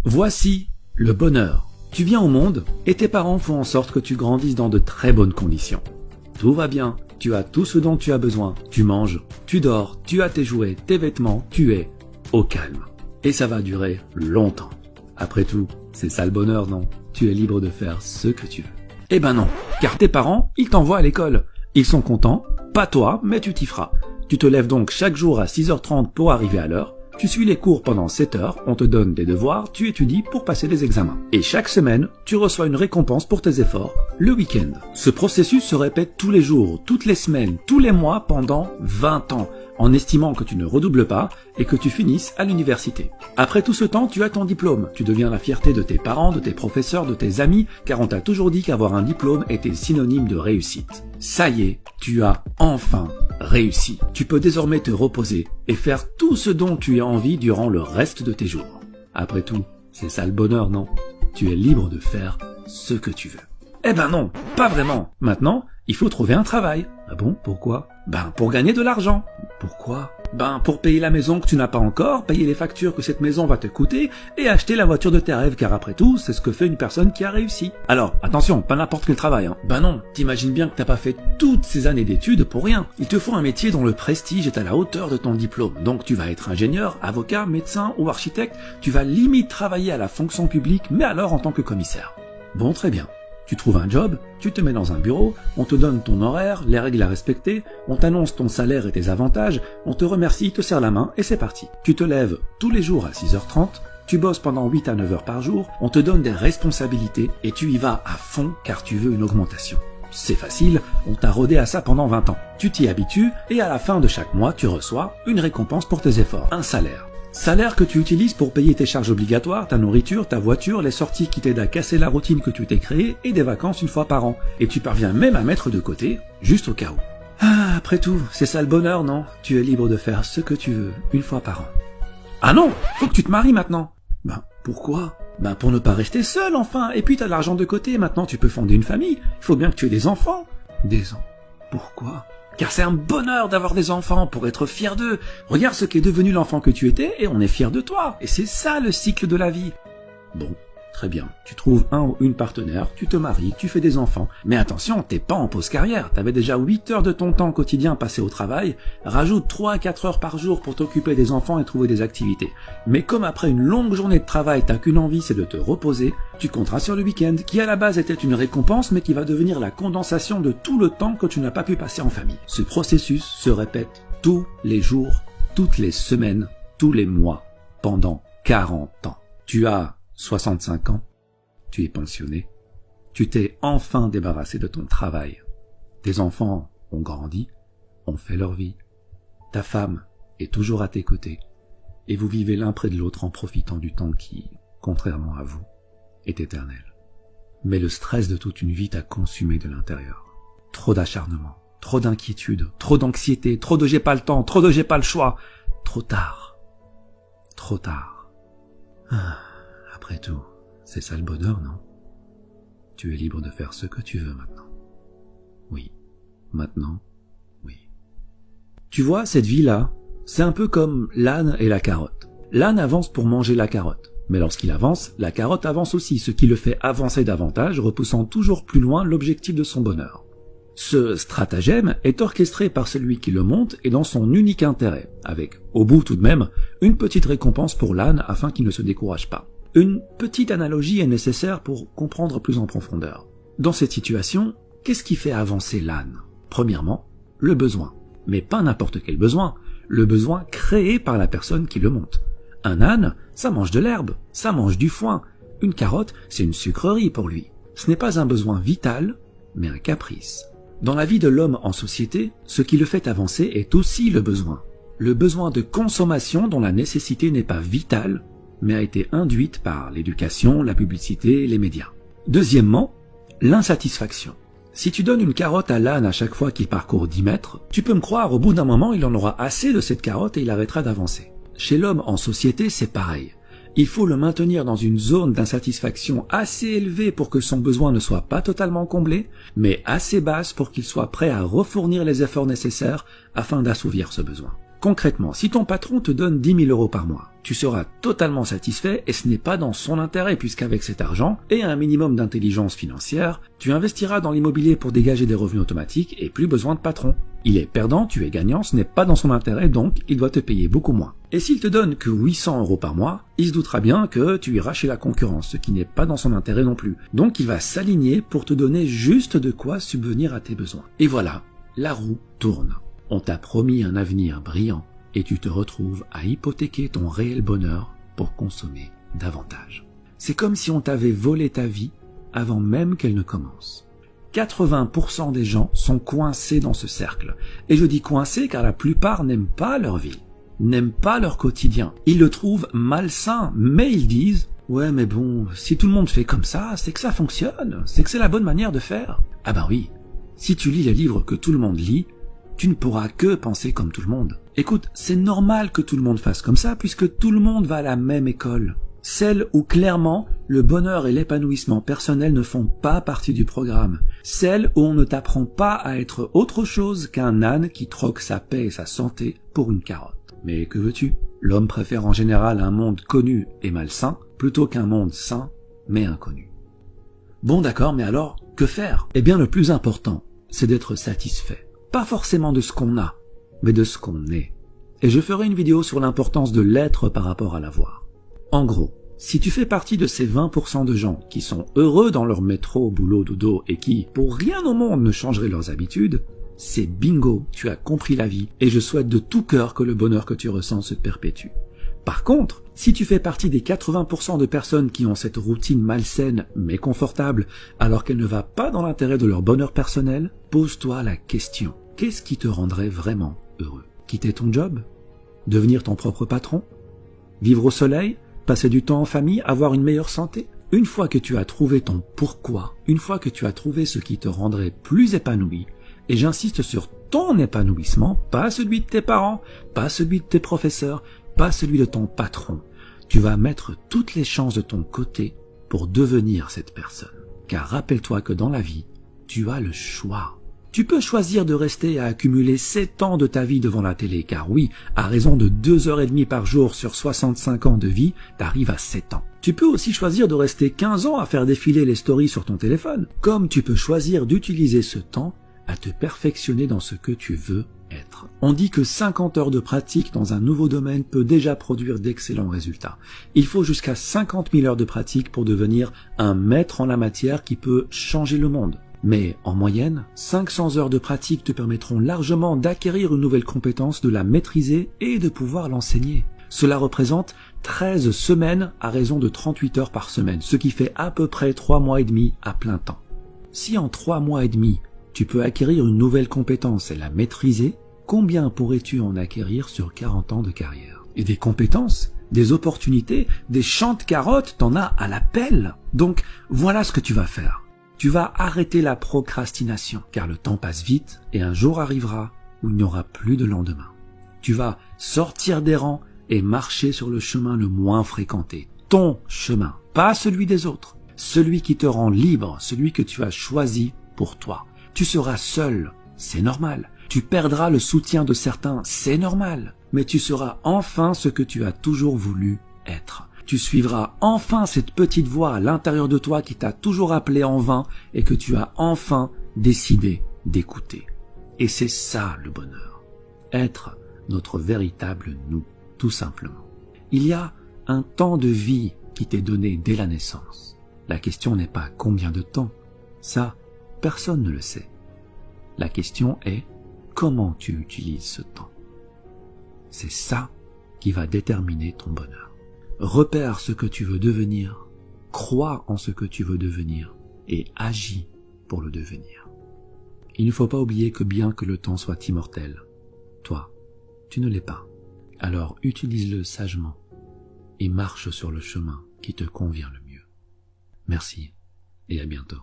Voici le bonheur. Tu viens au monde et tes parents font en sorte que tu grandisses dans de très bonnes conditions. Tout va bien, tu as tout ce dont tu as besoin. Tu manges, tu dors, tu as tes jouets, tes vêtements, tu es au calme. Et ça va durer longtemps. Après tout, c'est ça le bonheur, non? Tu es libre de faire ce que tu veux. Eh ben non, car tes parents, ils t'envoient à l'école. Ils sont contents, pas toi, mais tu t'y feras. Tu te lèves donc chaque jour à 6h30 pour arriver à l'heure. Tu suis les cours pendant 7 heures, on te donne des devoirs, tu étudies pour passer des examens. Et chaque semaine, tu reçois une récompense pour tes efforts, le week-end. Ce processus se répète tous les jours, toutes les semaines, tous les mois pendant 20 ans, en estimant que tu ne redoubles pas et que tu finisses à l'université. Après tout ce temps, tu as ton diplôme. Tu deviens la fierté de tes parents, de tes professeurs, de tes amis, car on t'a toujours dit qu'avoir un diplôme était synonyme de réussite. Ça y est, tu as enfin réussi. Tu peux désormais te reposer et faire tout ce dont tu as envie durant le reste de tes jours. Après tout, c'est ça le bonheur, non? Tu es libre de faire ce que tu veux. Eh ben non, pas vraiment. Maintenant, il faut trouver un travail. Ah bon, pourquoi? Ben pour gagner de l'argent. Pourquoi? Ben pour payer la maison que tu n'as pas encore, payer les factures que cette maison va te coûter et acheter la voiture de tes rêves, car après tout, c'est ce que fait une personne qui a réussi. Alors, attention, pas n'importe quel travail, hein. Ben non, t'imagines bien que t'as pas fait toutes ces années d'études pour rien. Il te faut un métier dont le prestige est à la hauteur de ton diplôme. Donc tu vas être ingénieur, avocat, médecin ou architecte, tu vas limite travailler à la fonction publique, mais alors en tant que commissaire. Bon, très bien. Tu trouves un job, tu te mets dans un bureau, on te donne ton horaire, les règles à respecter, on t'annonce ton salaire et tes avantages, on te remercie, te serre la main et c'est parti. Tu te lèves tous les jours à 6h30, tu bosses pendant 8 à 9 heures par jour, on te donne des responsabilités et tu y vas à fond car tu veux une augmentation. C'est facile, on t'a rodé à ça pendant 20 ans. Tu t'y habitues et à la fin de chaque mois, tu reçois une récompense pour tes efforts, un salaire. Salaire que tu utilises pour payer tes charges obligatoires, ta nourriture, ta voiture, les sorties qui t'aident à casser la routine que tu t'es créée et des vacances une fois par an. Et tu parviens même à mettre de côté, juste au cas où. Ah, après tout, c'est ça le bonheur, non? Tu es libre de faire ce que tu veux, une fois par an. Ah non, faut que tu te maries maintenant. Ben, pourquoi? Ben pour ne pas rester seul, enfin. Et puis t'as de l'argent de côté, maintenant tu peux fonder une famille. Il faut bien que tu aies des enfants. Des enfants? Pourquoi? Car c'est un bonheur d'avoir des enfants pour être fier d'eux. Regarde ce qu'est devenu l'enfant que tu étais et on est fier de toi. Et c'est ça le cycle de la vie. Bon, très bien. Tu trouves un ou une partenaire, tu te maries, tu fais des enfants. Mais attention, t'es pas en pause carrière. T'avais déjà 8 heures de ton temps quotidien passé au travail. Rajoute 3 à 4 heures par jour pour t'occuper des enfants et trouver des activités. Mais comme après une longue journée de travail, t'as qu'une envie, c'est de te reposer, tu compteras sur le week-end, qui à la base était une récompense, mais qui va devenir la condensation de tout le temps que tu n'as pas pu passer en famille. Ce processus se répète tous les jours, toutes les semaines, tous les mois, pendant 40 ans. Tu as 65 ans, tu es pensionné, tu t'es enfin débarrassé de ton travail. Tes enfants ont grandi, ont fait leur vie. Ta femme est toujours à tes côtés, et vous vivez l'un près de l'autre en profitant du temps qui, contrairement à vous, est éternel. Mais le stress de toute une vie t'a consumé de l'intérieur. Trop d'acharnement, trop d'inquiétude, trop d'anxiété, trop de j'ai pas le temps, trop de j'ai pas le choix. Trop tard. Trop tard. Après tout, c'est ça le bonheur, non? Tu es libre de faire ce que tu veux maintenant. Oui. Maintenant, oui. Tu vois, cette vie-là, c'est un peu comme l'âne et la carotte. L'âne avance pour manger la carotte. Mais lorsqu'il avance, la carotte avance aussi, ce qui le fait avancer davantage, repoussant toujours plus loin l'objectif de son bonheur. Ce stratagème est orchestré par celui qui le monte et dans son unique intérêt, avec, au bout tout de même, une petite récompense pour l'âne afin qu'il ne se décourage pas. Une petite analogie est nécessaire pour comprendre plus en profondeur. Dans cette situation, qu'est-ce qui fait avancer l'âne? Premièrement, le besoin. Mais pas n'importe quel besoin, le besoin créé par la personne qui le monte. Un âne, ça mange de l'herbe, ça mange du foin. Une carotte, c'est une sucrerie pour lui. Ce n'est pas un besoin vital, mais un caprice. Dans la vie de l'homme en société, ce qui le fait avancer est aussi le besoin. Le besoin de consommation dont la nécessité n'est pas vitale, mais a été induite par l'éducation, la publicité, les médias. Deuxièmement, l'insatisfaction. Si tu donnes une carotte à l'âne à chaque fois qu'il parcourt 10 mètres, tu peux me croire, au bout d'un moment, il en aura assez de cette carotte et il arrêtera d'avancer. Chez l'homme en société, c'est pareil. Il faut le maintenir dans une zone d'insatisfaction assez élevée pour que son besoin ne soit pas totalement comblé, mais assez basse pour qu'il soit prêt à refournir les efforts nécessaires afin d'assouvir ce besoin. Concrètement, si ton patron te donne 10 000 euros par mois, tu seras totalement satisfait et ce n'est pas dans son intérêt puisqu'avec cet argent et un minimum d'intelligence financière, tu investiras dans l'immobilier pour dégager des revenus automatiques et plus besoin de patron. Il est perdant, tu es gagnant, ce n'est pas dans son intérêt donc il doit te payer beaucoup moins. Et s'il te donne que 800 euros par mois, il se doutera bien que tu iras chez la concurrence, ce qui n'est pas dans son intérêt non plus. Donc il va s'aligner pour te donner juste de quoi subvenir à tes besoins. Et voilà, la roue tourne. On t'a promis un avenir brillant et tu te retrouves à hypothéquer ton réel bonheur pour consommer davantage. C'est comme si on t'avait volé ta vie avant même qu'elle ne commence. 80% des gens sont coincés dans ce cercle. Et je dis coincés car la plupart n'aiment pas leur vie, n'aiment pas leur quotidien. Ils le trouvent malsain, mais ils disent « Ouais mais bon, si tout le monde fait comme ça, c'est que ça fonctionne, c'est que c'est la bonne manière de faire. » Ah ben oui, si tu lis les livres que tout le monde lit, tu ne pourras que penser comme tout le monde. Écoute, c'est normal que tout le monde fasse comme ça puisque tout le monde va à la même école. Celle où clairement le bonheur et l'épanouissement personnel ne font pas partie du programme. Celle où on ne t'apprend pas à être autre chose qu'un âne qui troque sa paix et sa santé pour une carotte. Mais que veux-tu? L'homme préfère en général un monde connu et malsain plutôt qu'un monde sain mais inconnu. Bon d'accord, mais alors, que faire? Eh bien le plus important, c'est d'être satisfait. Pas forcément de ce qu'on a, mais de ce qu'on est. Et je ferai une vidéo sur l'importance de l'être par rapport à l'avoir. En gros, si tu fais partie de ces 20% de gens qui sont heureux dans leur métro, boulot, dodo et qui, pour rien au monde, ne changeraient leurs habitudes, c'est bingo, tu as compris la vie et je souhaite de tout cœur que le bonheur que tu ressens se perpétue. Par contre, si tu fais partie des 80% de personnes qui ont cette routine malsaine mais confortable alors qu'elle ne va pas dans l'intérêt de leur bonheur personnel, pose-toi la question. Qu'est-ce qui te rendrait vraiment heureux? Quitter ton job? Devenir ton propre patron? Vivre au soleil? Passer du temps en famille? Avoir une meilleure santé? Une fois que tu as trouvé ton pourquoi, une fois que tu as trouvé ce qui te rendrait plus épanoui, et j'insiste sur ton épanouissement, pas celui de tes parents, pas celui de tes professeurs, pas celui de ton patron, tu vas mettre toutes les chances de ton côté pour devenir cette personne. Car rappelle-toi que dans la vie, tu as le choix. Tu peux choisir de rester à accumuler 7 ans de ta vie devant la télé, car oui, à raison de 2h30 par jour sur 65 ans de vie, t'arrives à 7 ans. Tu peux aussi choisir de rester 15 ans à faire défiler les stories sur ton téléphone, comme tu peux choisir d'utiliser ce temps à te perfectionner dans ce que tu veux être. On dit que 50 heures de pratique dans un nouveau domaine peut déjà produire d'excellents résultats. Il faut jusqu'à 50 000 heures de pratique pour devenir un maître en la matière qui peut changer le monde. Mais en moyenne, 500 heures de pratique te permettront largement d'acquérir une nouvelle compétence, de la maîtriser et de pouvoir l'enseigner. Cela représente 13 semaines à raison de 38 heures par semaine, ce qui fait à peu près 3 mois et demi à plein temps. Si en 3 mois et demi, tu peux acquérir une nouvelle compétence et la maîtriser, combien pourrais-tu en acquérir sur 40 ans de carrière? Et des compétences, des opportunités, des champs de carottes, t'en as à la pelle. Donc voilà ce que tu vas faire. Tu vas arrêter la procrastination, car le temps passe vite et un jour arrivera où il n'y aura plus de lendemain. Tu vas sortir des rangs et marcher sur le chemin le moins fréquenté. Ton chemin, pas celui des autres. Celui qui te rend libre, celui que tu as choisi pour toi. Tu seras seul, c'est normal. Tu perdras le soutien de certains, c'est normal. Mais tu seras enfin ce que tu as toujours voulu être. Tu suivras enfin cette petite voix à l'intérieur de toi qui t'a toujours appelé en vain et que tu as enfin décidé d'écouter. Et c'est ça le bonheur. Être notre véritable nous, tout simplement. Il y a un temps de vie qui t'est donné dès la naissance. La question n'est pas combien de temps. Ça, personne ne le sait. La question est comment tu utilises ce temps. C'est ça qui va déterminer ton bonheur. Repère ce que tu veux devenir, crois en ce que tu veux devenir et agis pour le devenir. Il ne faut pas oublier que bien que le temps soit immortel, toi, tu ne l'es pas. Alors utilise-le sagement et marche sur le chemin qui te convient le mieux. Merci et à bientôt.